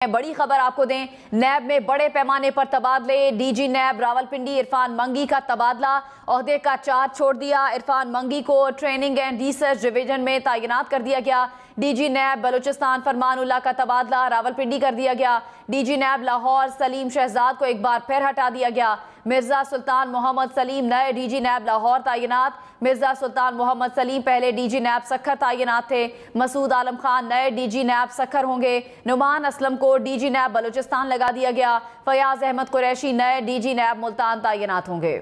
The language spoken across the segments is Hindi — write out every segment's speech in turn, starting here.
बड़ी खबर आपको दें, नैब में बड़े पैमाने पर तबादले। डीजी नैब रावलपिंडी इरफान मंगी का तबादला, ओहदे का चार्ज छोड़ दिया। इरफान मंगी को ट्रेनिंग एंड रिसर्च डिवीजन में तैनात कर दिया गया। डीजी नैब बलूचिस्तान फरमानुल्लाह का तबादला रावलपिंडी कर दिया गया। डीजी नैब लाहौर सलीम शहजाद को एक बार फिर हटा दिया गया। मिर्जा सुल्तान मोहम्मद सलीम नए डीजी नैब लाहौर तैनात। मिर्जा सुल्तान मोहम्मद सलीम पहले डीजी नैब सखर तैनात थे। मसूद आलम खान नए डीजी नैब सखर होंगे। नुमान असलम को डीजी नैब बलूचिस्तान लगा दिया गया। फयाज अहमद कुरैशी नए डीजी नैब मुल्तान तैनात होंगे।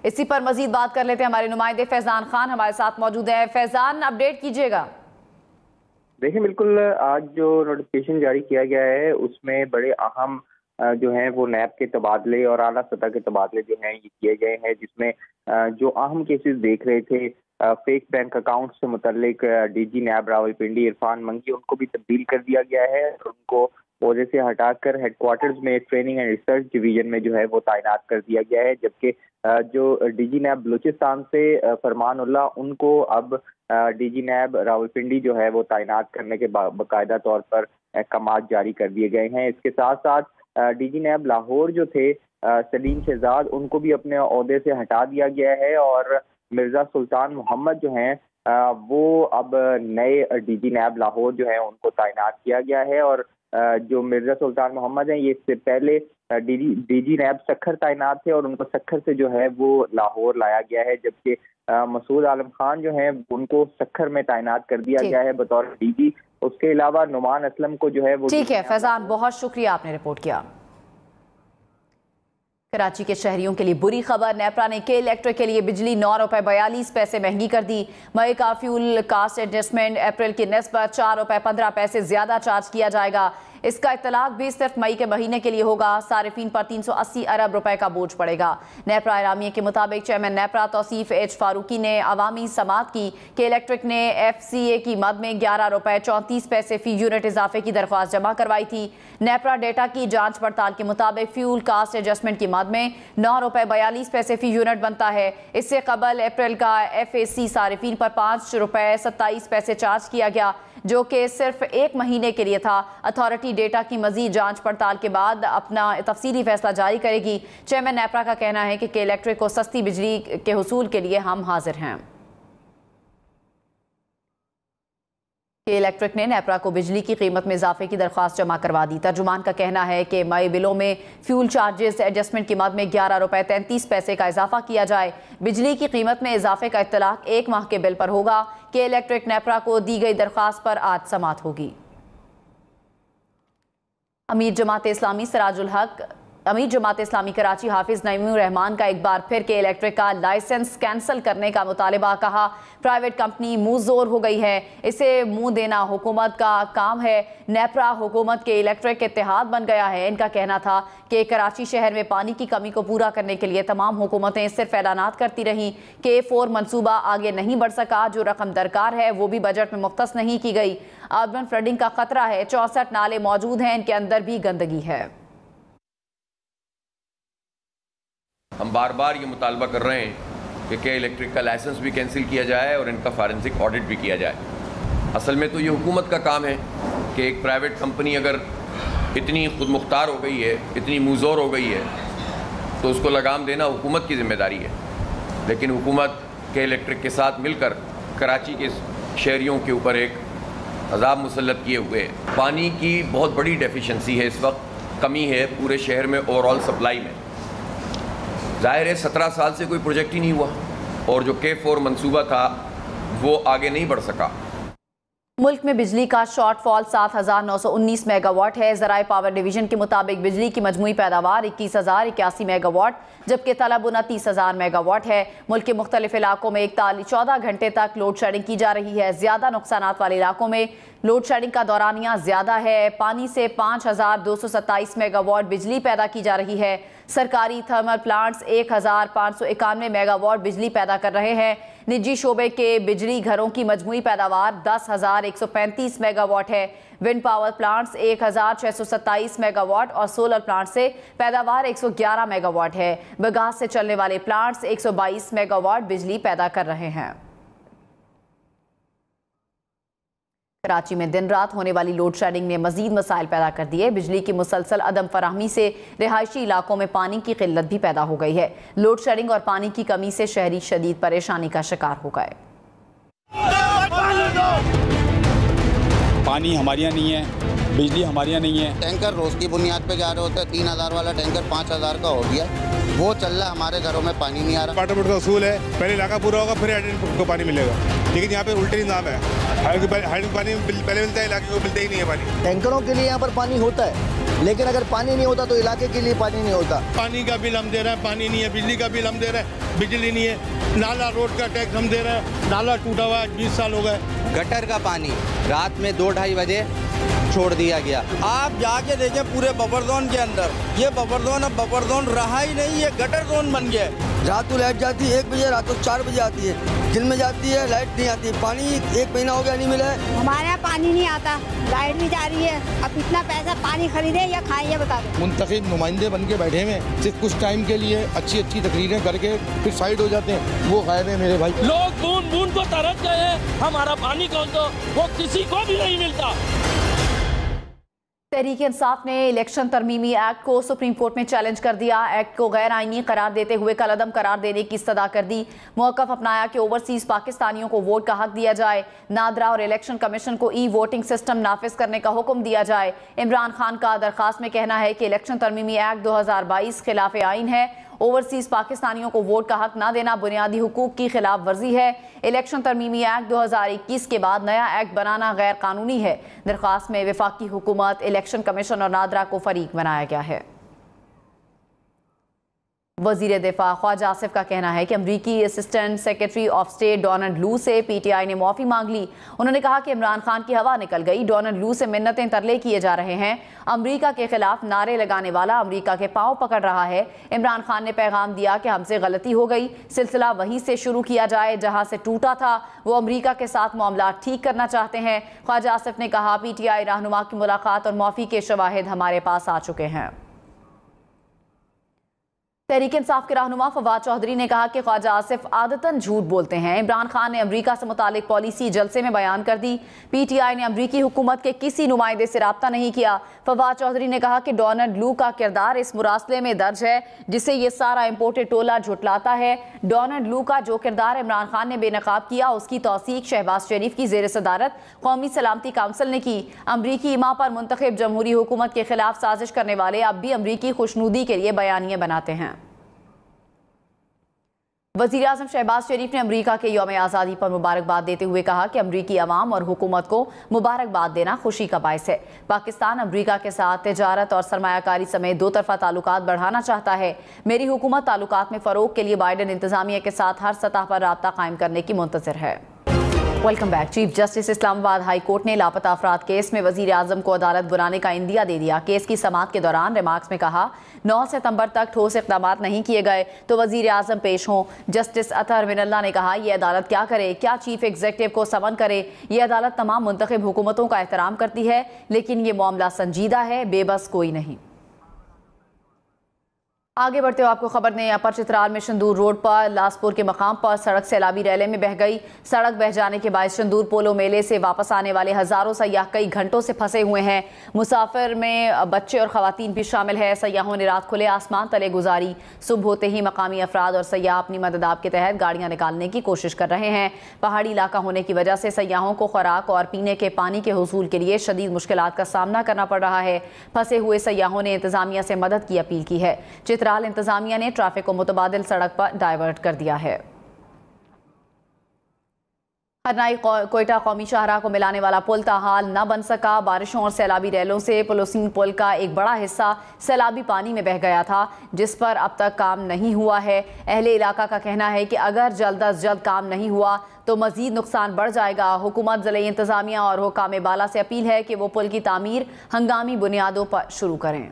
इसी पर मजीद बात कर लेते हैं, हमारे नुमाइंदे फैजान खान हमारे साथ मौजूद है। फैजान, अपडेट कीजिएगा। देखिए, बिल्कुल आज जो नोटिफिकेशन जारी किया गया है उसमें बड़े अहम जो हैं वो नैब के तबादले और आला सतह के तबादले जो हैं ये किए गए हैं, जिसमें जो अहम केसेस देख रहे थे फेक बैंक अकाउंट से मुतल्लिक डीजी नैब रावलपिंडी इरफान मंगी, उनको भी तब्दील कर दिया गया है। उनको ओहदे से हटाकर हेडक्वार्टर्स में ट्रेनिंग एंड रिसर्च डिवीजन में जो है वो तैनात कर दिया गया है। जबकि जो डीजी नैब बलूचिस्तान से फरमानुल्लाह, उनको अब डीजी नैब रावलपिंडी जो है वो तैनात करने के बाकायदा तौर पर अहकामात जारी कर दिए गए हैं। इसके साथ साथ डीजी नैब लाहौर जो थे सलीम शहजाद, उनको भी अपने ओहदे से हटा दिया गया है और मिर्जा सुल्तान मोहम्मद जो हैं वो अब नए डीजी नैब लाहौर जो है उनको तैनात किया गया है। और जो मिर्जा सुल्तान मोहम्मद हैं ये इससे पहले डीजी नैब सखर तैनात थे और उनको सखर से जो है वो लाहौर लाया गया है। जबकि मसूद आलम खान जो हैं उनको सखर में तैनात कर दिया गया है बतौर डीजी। उसके अलावा नुमान असलम को जो है वो ठीक है फैजान, बहुत शुक्रिया आपने रिपोर्ट किया। कराची के शहरियों के लिए बुरी खबर, नेपरा ने के इलेक्ट्रिक के लिए बिजली 9 रुपए 42 पैसे महंगी कर दी। मई का फ्यूल कास्ट एडजस्टमेंट अप्रैल की निस्बत 4 रुपए 15 पैसे ज्यादा चार्ज किया जाएगा। इसका इतलाक भी सिर्फ मई के महीने के लिए होगा। सारिफीन पर 380 अरब रुपए का बोझ पड़ेगा। नेपरा एलामिया के मुताबिक चेयरमैन नेपरा तौसीफ एच फारूकी ने अवामी समात की कि इलेक्ट्रिक ने FCA की मद में 11 रुपए 34 पैसे फी यूनिट इजाफे की दरख्वास्त जमा करवाई थी। नेपरा डेटा की जांच पड़ताल के मुताबिक फ्यूल कास्ट एडजस्टमेंट की मद में 9 रुपए 42 पैसे फी यूनिट बनता है। इससे कबल अप्रैल का FAC सारिफीन पर 5 रुपए 27 पैसे चार्ज किया गया, जो कि सिर्फ एक महीने के लिए था। अथॉरिटी डेटा की मजीद जांच पड़ताल के बाद अपना तफसीली फैसला जारी करेगी। चेयरमैन नेपरा का कहना है कि इलेक्ट्रिक को सस्ती बिजली के हुसूल के लिए हम हाजिर हैं। इलेक्ट्रिक ने नेपरा को बिजली की कीमत में इजाफे की दरख्वास्त जमा करवा दी। तर्जुमान का कहना है कि मई बिलों में फ्यूल चार्जेस एडजस्टमेंट की मद में 11 रुपए 33 पैसे का इजाफा किया जाए। बिजली की कीमत में इजाफे का इत्तलाक 1 माह के बिल पर होगा। कि इलेक्ट्रिक नेपरा को दी गई दरख्वास्त पर आज समात होगी। अमीर जमात इस्लामी कराची हाफिज नईमुर रहमान का एक बार फिर के इलेक्ट्रिक का लाइसेंस कैंसिल करने का मुतालिबा। कहा प्राइवेट कंपनी मुंह जोर हो गई है, इसे मुंह देना हुकूमत का काम है। नेपरा हुकूमत के इलेक्ट्रिक इत्तेहाद बन गया है। इनका कहना था कि कराची शहर में पानी की कमी को पूरा करने के लिए तमाम हुकूमतें सिर्फ ऐलानात करती रहीं। K4 मनसूबा आगे नहीं बढ़ सका। जो रकम दरकार है वो भी बजट में मुख्तस नहीं की गई। अर्बन फ्लडिंग का खतरा है। 64 नाले मौजूद हैं, इनके अंदर भी गंदगी है। हम बार बार ये मुतालबा कर रहे हैं कि के इलेक्ट्रिक का लाइसेंस भी कैंसिल किया जाए और इनका फॉरेंसिक ऑडिट भी किया जाए। असल में तो ये हुकूमत का काम है कि एक प्राइवेट कंपनी अगर इतनी खुद मुख्तार हो गई है, इतनी मुज़ोर हो गई है, तो उसको लगाम देना हुकूमत की ज़िम्मेदारी है। लेकिन हुकूमत के इलेक्ट्रिक के साथ मिलकर कराची के शहरियों के ऊपर एक अज़ाब मुसल्लत किए हुए है। पानी की बहुत बड़ी डेफिशिएंसी है, इस वक्त कमी है पूरे शहर में ओवरऑल सप्लाई में। जाहिर है 17 साल से कोई प्रोजेक्ट ही नहीं हुआ और जो K4 मंसूबा था वो आगे नहीं बढ़ सका। मुल्क में बिजली का शॉर्टफॉल 7,919 मेगावाट है। ज़राए पावर डिवीजन के मुताबिक बिजली की मजमूई पैदावार 21,081 मेगावाट जबकि तलब 29,000 मेगावाट है। मुल्क के मुख्तलिफ इलाकों में 14 घंटे तक लोड शेडिंग की जा रही है। ज़्यादा नुकसानात वाले इलाकों में लोड शेडिंग का दौरानिया ज़्यादा है। पानी से 5,227 मेगावाट बिजली पैदा की जा रही है। सरकारी थर्मल प्लांट्स 1,591 मेगावाट बिजली पैदा कर रहे हैं। निजी शोबे के बिजली घरों की मजमूई पैदावार 10,135 मेगावाट है। विंड पावर प्लांट्स 1,627 मेगावाट और सोलर प्लांट से पैदावार 111 मेगावाट है। बगास से चलने वाले प्लांट्स 122 मेगावाट बिजली पैदा कर रहे हैं। कराची में दिन रात होने वाली लोड शेडिंग ने मजीद मसाइल पैदा कर दिए। बिजली की मुसलसल अदम फराहमी से रिहायशी इलाकों में पानी की किल्लत भी पैदा हो गई है। लोड शेडिंग और पानी की कमी से शहरी शदीद परेशानी का शिकार हो गए। पानी हमारे यहाँ नहीं है, बिजली हमारे यहाँ नहीं है। टैंकर रोज की बुनियाद पे जा रहे होते हैं। 3000 वाला टैंकर 5000 का हो गया, वो चल रहा है। हमारे घरों में पानी नहीं आ रहा। वाटर बोर्ड का उसूल है, पहले इलाका पूरा होगा फिर हेड को पानी मिलेगा, लेकिन यहाँ पे उल्टे निज़ाम है। हेड पानी पहले मिलता है, इलाके को मिलता ही नहीं है पानी। टैंकरों के लिए यहाँ पर पानी होता है, लेकिन अगर पानी नहीं होता तो इलाके के लिए पानी नहीं होता। पानी का बिल हम दे रहे हैं, पानी नहीं है। बिजली का बिल हम दे रहे हैं, बिजली नहीं है। नाला रोड का टैक्स हम दे रहे हैं, नाला टूटा हुआ है, 20 साल हो गए। गटर का पानी रात में 2-2:30 बजे छोड़ दिया गया। आप जाके देखें पूरे बफर जोन के अंदर, ये बफर जोन अब बफर जोन रहा ही नहीं, ये गटर जोन बन गया है। रात को लाइट जाती है 1 बजे, रात को 4 बजे आती है, दिन में जाती है, लाइट नहीं आती। पानी 1 महीना हो गया नहीं मिला है। हमारे यहाँ पानी नहीं आता, लाइट भी जा रही है। अब इतना पैसा पानी खरीदे या खाए, ये बता दो। मुंतखब नुमाइंदे बन के बैठे हुए, सिर्फ कुछ टाइम के लिए अच्छी अच्छी तकरीरें करके फिर साइड हो जाते हैं, वो गायब है मेरे भाई। लोग बूंद बूंद को तरस गए हैं, हमारा पानी कौन दो, वो किसी को भी नहीं मिलता। तहरीक इंसाफ ने इलेक्शन तरमीमी एक्ट को सुप्रीम कोर्ट में चैलेंज कर दिया। एक्ट को गैर आईनी करार देते हुए कलअदम करार देने की इस्तदा कर दी। मौक़िफ़ अपनाया कि ओवरसीज़ पाकिस्तानियों को वोट का हक दिया जाए। नादरा और इलेक्शन कमीशन को ई वोटिंग सिस्टम नाफिज करने का हुक्म दिया जाए। इमरान खान का दरख्वास्त में कहना है कि इलेक्शन तरमीमी एक्ट 2022 खिलाफ आइन है। ओवरसीज पाकिस्तानियों को वोट का हक न देना बुनियादी हुकूक की खिलाफ वर्जी है। इलेक्शन तरमीमी एक्ट 2021 के बाद नया एक्ट बनाना गैर कानूनी है। दरख्वास्त में वफाकी हुकूमत, इलेक्शन कमीशन और नादरा को फरीक बनाया गया है। वज़ीर दिफा ख्वाजा आसिफ का कहना है कि अमरीकी assistant secretary of state Donald लू से पीटीआई ने माफ़ी मांग ली। उन्होंने कहा कि इमरान खान की हवा निकल गई। डोनाल्ड लू से मिन्नतें तरले किए जा रहे हैं। अमरीका के खिलाफ नारे लगाने वाला अमरीका के पांव पकड़ रहा है। इमरान खान ने पैगाम दिया कि हमसे गलती हो गई, सिलसिला वहीं से शुरू किया जाए जहां से टूटा था। वो अमरीका के साथ मामला ठीक करना चाहते हैं। ख्वाजा आसिफ ने कहा, पीटीआई रहनुमा की मुलाकात और माफ़ी के शवाहिद हमारे पास आ चुके हैं। तहरीक इंसाफ के रहनुमा फवाद चौधरी ने कहा कि ख्वाजा आसिफ आदतन झूठ बोलते हैं। इमरान खान ने अमरीका से मुतालिक पॉलिसी जलसे में बयान कर दी। पीटीआई ने अमरीकी हुकूमत के किसी नुमाइंदे से राब्ता नहीं किया। फवाद चौधरी ने कहा कि डोनाल्ड लू का किरदार इस मुरासले में दर्ज है जिसे ये सारा इम्पोर्टेड टोला झुटलाता है। डोनाल्ड लू का जो किरदार इमरान खान ने बेनकाब किया, उसकी तौसीक शहबाज शरीफ की जेर सदारत कौमी सलामती काउंसिल ने की। अमरीकी इमा पर मुंतखब जमहूरी हुकूमत के खिलाफ साजिश करने वाले अब भी अमरीकी खुशनुदी के लिए बयानिए बनाते हैं। वज़ीर आज़म शहबाज शरीफ ने अमरीका के यौम आज़ादी पर मुबारकबाद देते हुए कहा कि अमरीकी अवाम और हुकूमत को मुबारकबाद देना खुशी का बायस है। पाकिस्तान अमरीका के साथ तिजारत और सरमायाकारी समेत दो तरफा ताल्लुकात बढ़ाना चाहता है। मेरी हुकूमत ताल्लुकात में फ़रोग के लिए बाइडन इंतज़ामिया के साथ हर सतह पर राब्ता कायम करने की मुंतज़िर है। Welcome back. Chief justice Islamabad high court ने लापता अफराद केस में वज़ीर आज़म को अदालत बुलाने का इंदिया दे दिया। केस की समाअत के दौरान रिमार्क्स में कहा, 9 सितंबर तक ठोस इक़दामात नहीं किए गए तो वज़ीर आज़म पेश हों। जस्टिस अतहर मिनल्ला ने कहा, यह अदालत क्या करे, क्या चीफ एग्जीक्यूटिव को समन करे। यह अदालत तमाम मुंतखब हुकूमतों का एहतराम करती है, लेकिन ये मामला संजीदा है, बेबस कोई नहीं। आगे बढ़ते हुए आपको खबर दें, अपर चित्राल में शंदूर रोड पर लासपुर के मकाम पर सड़क सैलाबी रैले में बह गई। सड़क बह जाने के बाद शंदूर पोलो मेले से वापस आने वाले हजारों सयाह कई घंटों से फंसे हुए हैं। मुसाफिर में बच्चे और खवातीन भी शामिल है। सयाहों ने रात खुले आसमान तले गुजारी। सुबह होते ही मकामी अफराद और सयाह अपनी मददाब के तहत गाड़ियां निकालने की कोशिश कर रहे हैं। पहाड़ी इलाका होने की वजह से सयाहों को खुराक और पीने के पानी के हुसूल के लिए शदीद मुश्किलात का सामना करना पड़ रहा है। फंसे हुए सयाहों ने इंतजामिया से मदद की अपील की है। चित्राल इंतजामिया ने ट्रैफिक को मुतबादिल सड़क पर डाइवर्ट कर दिया है। हरनाई कोयटा कौमी शाहराह को मिलाने वाला पुल ताहाल न बन सका। बारिशों और सैलाबी रैलों से पुलोसिन पुल का एक बड़ा हिस्सा सैलाबी पानी में बह गया था, जिस पर अब तक काम नहीं हुआ है। अहले इलाका का कहना है कि अगर जल्द अज जल्द काम नहीं हुआ तो मजीद नुकसान बढ़ जाएगा। हुकूमत ज़िले इंतजामिया और हुकाम बाला से अपील है कि वो पुल की तामीर हंगामी बुनियादों पर शुरू करें।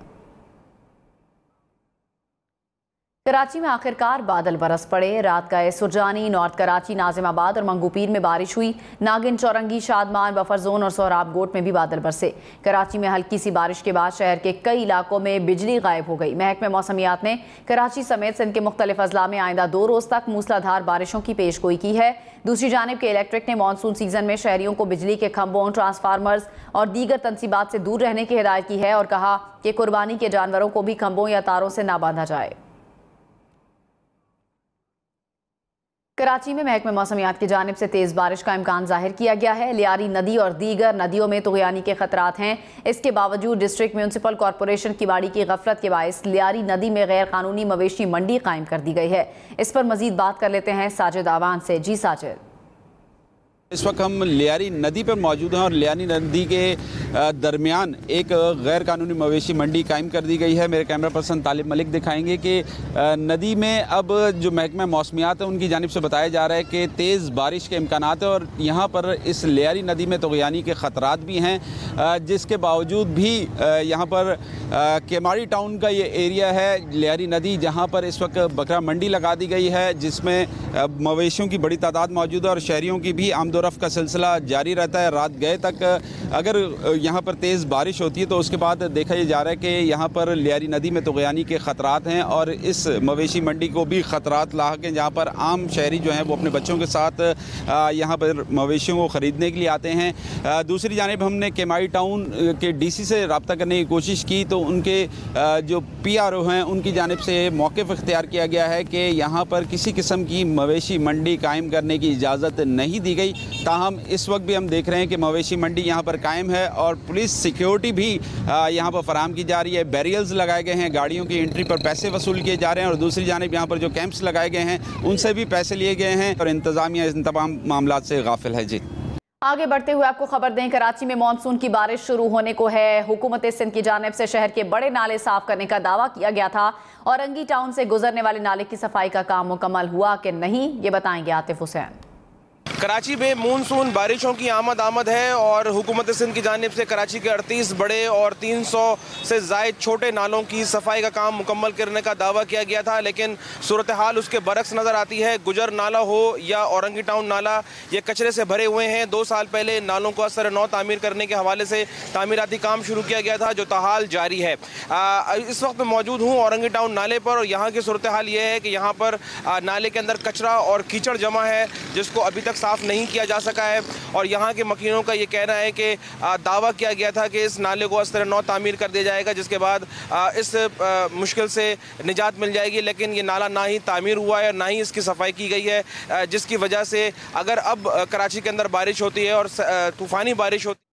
कराची में आखिरकार बादल बरस पड़े। रात का सुरजानी, नॉर्थ कराची, नाजिमाबाद और मंगूपीर में बारिश हुई। नागिन, चौरंगी, शादमान, बफर जोन और सोहराब गोट में भी बादल बरसे। कराची में हल्की सी बारिश के बाद शहर के कई इलाकों में बिजली गायब हो गई। महकमे मौसमियात ने कराची समेत सिंध के मुख्तलिफ अजला में आइंदा 2 रोज तक मूसलाधार बारिशों की पेशगोई की है। दूसरी जानिब के इलेक्ट्रिक ने मानसून सीजन में शहरियों को बिजली के खंभों, ट्रांसफार्मर्स और दीगर तनसीबात से दूर रहने की हिदायत की है और कहा कि कुर्बानी के जानवरों को भी खंभों या तारों से ना बांधा जाए। कराची में महकमे मौसमियात की जानिब से तेज़ बारिश का इम्कान जाहिर किया गया है। लियारी नदी और दीगर नदियों में तुग़यानी के खतरात हैं। इसके बावजूद डिस्ट्रिक्ट म्यूनसिपल कॉरपोरेशन किवाड़ी की गफलत के बायस लियारी नदी में गैर कानूनी मवेशी मंडी कायम कर दी गई है। इस पर मजीद बात कर लेते हैं साजिद आवान से। जी साजिद। इस वक्त हम लियारी नदी पर मौजूद हैं और लियारी नदी के दरमियान एक गैर कानूनी मवेशी मंडी कायम कर दी गई है। मेरे कैमरा पर्सन तालिब मलिक दिखाएंगे कि नदी में अब जो महकमा मौसमियात है उनकी जानिब से बताया जा रहा है कि तेज़ बारिश के इम्कानात है और यहाँ पर इस लियारी नदी में तुग़यानी के ख़तरात भी हैं, जिसके बावजूद भी यहाँ पर केमाड़ी टाउन का ये एरिया है लियारी नदी, जहाँ पर इस वक्त बकरा मंडी लगा दी गई है जिसमें मवेशियों की बड़ी तादाद मौजूद है और शहरियों की भी आमदोरफ़्त का सिलसिला जारी रहता है। रात गए तक अगर यहाँ पर तेज़ बारिश होती है तो उसके बाद देखा ये जा रहा है कि यहाँ पर लियारी नदी में तुग़यानी के ख़तरात हैं और इस मवेशी मंडी को भी ख़तरात लाक हैं, जहाँ पर आम शहरी जो हैं वो अपने बच्चों के साथ यहाँ पर मवेशियों को ख़रीदने के लिए आते हैं। दूसरी जानिब हमने केमाड़ी टाउन के DC से रब्ता करने की कोशिश की तो उनके जो PRO हैं उनकी जानिब से मौक़िफ़ इख्तियार किया गया है कि यहाँ पर किसी किस्म की मवेशी मंडी कायम करने की इजाज़त नहीं दी गई। ताहम इस वक्त भी हम देख रहे हैं कि मवेशी मंडी यहाँ पर कायम है और पुलिस सिक्योरिटी भी यहाँ पर फराहम की जा रही है। बैरियर्स लगाए गए हैं, गाड़ियों की एंट्री पर पैसे वसूल किए जा रहे हैं और दूसरी जानिब यहाँ पर जो कैंप्स लगाए गए हैं उनसे भी पैसे लिए गए हैं और इंतज़ामिया इन तमाम मामलों से गाफिल है। जी आगे बढ़ते हुए आपको खबर दें, कराची में मानसून की बारिश शुरू होने को है। हुकूमत सिंध की जानिब से शहर के बड़े नाले साफ करने का दावा किया गया था। औरंगी टाउन से गुजरने वाले नाले की सफाई का काम मुकम्मल हुआ कि नहीं, ये बताएंगे आतिफ हुसैन। कराची में मानसून बारिशों की आमद है और हुकूमत सिंध की जानिब से कराची के 38 बड़े और 300 से ज़ायद छोटे नालों की सफाई का काम मुकम्मल करने का दावा किया गया था, लेकिन सूरत हाल उसके बरक्स नज़र आती है। गुजर नाला हो या औरंगी टाउन नाला, ये कचरे से भरे हुए हैं। 2 साल पहले नालों को असर नौ तामीर करने के हवाले से तामीराती काम शुरू किया गया था जो ताहाल जारी है। इस वक्त मैं मौजूद हूँ औरंगी टाउन नाले पर और यहाँ की सूरत हाल ये है कि यहाँ पर नाले के अंदर कचरा और कीचड़ जमा है जिसको अभी तक साफ नहीं किया जा सका है और यहाँ के मकीनों का ये कहना है कि दावा किया गया था कि इस नाले को अस्तर नौ तामीर कर दिया जाएगा जिसके बाद इस मुश्किल से निजात मिल जाएगी, लेकिन ये नाला ना ही तामीर हुआ है और ना ही इसकी सफाई की गई है, जिसकी वजह से अगर अब कराची के अंदर बारिश होती है और तूफ़ानी बारिश होती